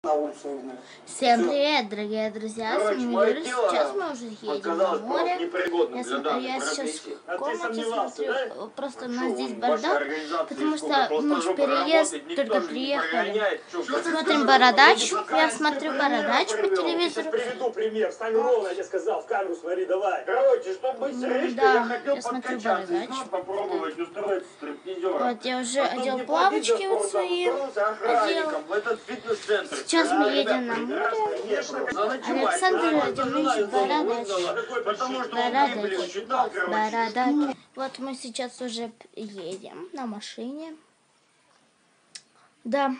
На улицу. Всем привет, дорогие друзья, с вами Юрий. Сейчас мы уже едем на море. Я сейчас в комнате смотрю, просто у нас здесь бардак, потому что муж переезд, только приехали. Смотрим Бородач, я смотрю Бородач по телевизору. Приведу пример, встань ровно, я тебе сказал, в камеру смотри, давай. Короче, чтобы быть срежкой, я хотел подкачаться и снова попробовать устроить стриптизера. Вот, я уже одел плавочки вот свои, одел. Сейчас мы едем на море. Александр Владимирович Бородач. Вот мы сейчас уже едем на машине. Да,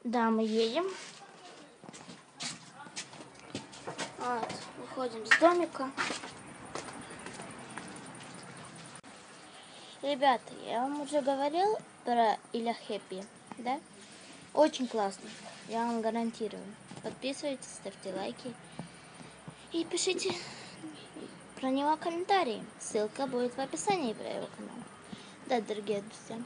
мы едем. Вот, выходим с домика. Ребята, я вам уже говорил про Илья Хэппи, да? Очень классно, я вам гарантирую. Подписывайтесь, ставьте лайки и пишите про него комментарии. Ссылка будет в описании про его канал. Да, дорогие друзья.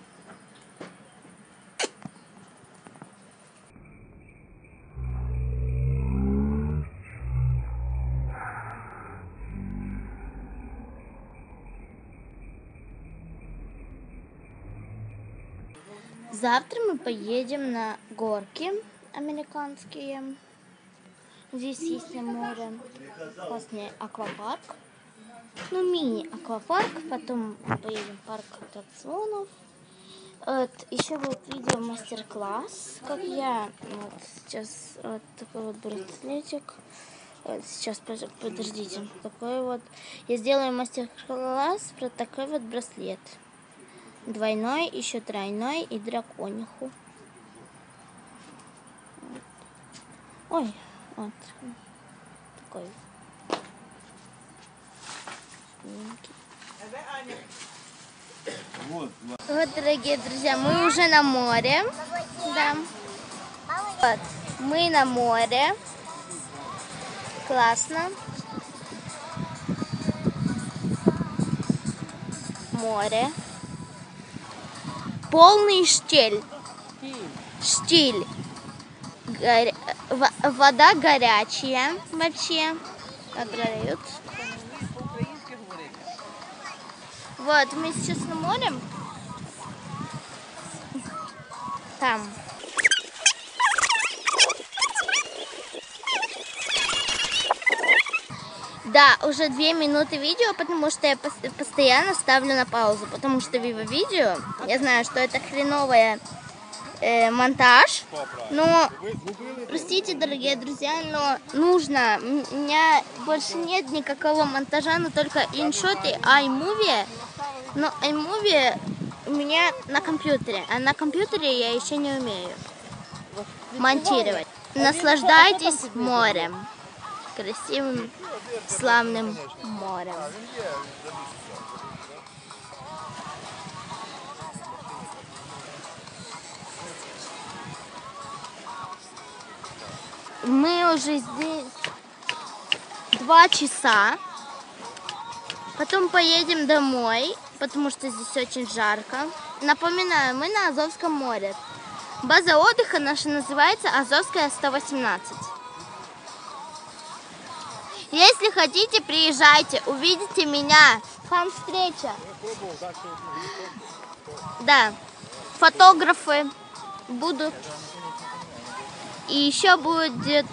Завтра мы поедем на горки американские. Здесь есть на море классный аквапарк. Ну, мини-аквапарк. Потом поедем в парк аттракционов. Вот, еще будет видео мастер-класс, как я. Вот сейчас вот такой вот браслетик. Вот, сейчас, подождите. Такой вот. Я сделаю мастер-класс про такой вот браслет. Двойной, еще тройной и дракониху. Ой, вот такой. Вот, дорогие друзья, мы уже на море. Да. Вот, мы на море. Классно. Море. Полный штиль. Штиль. Вода горячая вообще. Отгорают. Вот, мы сейчас на море. Там. Да, уже 2 минуты видео, потому что я постоянно ставлю на паузу, потому что видео, я знаю, что это хреновая монтаж, но, простите, дорогие друзья, но нужно, у меня больше нет никакого монтажа, но только иншоты, iMovie, но iMovie у меня на компьютере, а на компьютере я еще не умею монтировать. Наслаждайтесь морем. Красивым, славным морем. Мы уже здесь 2 часа. Потом поедем домой, потому что здесь очень жарко. Напоминаю, мы на Азовском море. База отдыха наша называется Азовская 118. Если хотите, приезжайте, увидите меня. Фан-встреча. Да, фотографы будут. И еще будет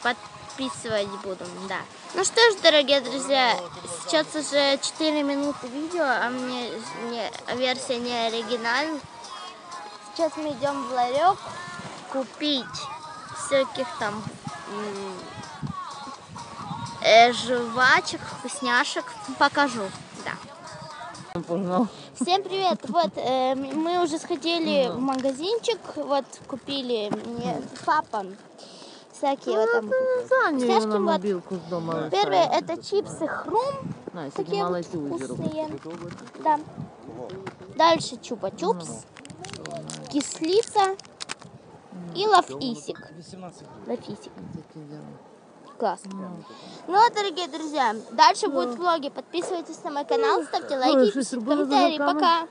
подписывать буду, да. Ну что ж, дорогие друзья, сейчас уже 4 минуты видео, а мне версия не оригинальная. Сейчас мы идем в ларек купить всяких там жвачек, вкусняшек. Покажу, да. Всем привет! Вот мы уже сходили в магазинчик, вот купили мне папа всякие вот там вкусняшки. Вот. Первые это чипсы Хрум, такие вот вкусные. Да. Дальше чупа-чупс, кислица и лафисик. Классно. Ну, дорогие друзья, дальше будут влоги. Подписывайтесь на мой канал, ставьте лайки, пишите комментарии. Пока!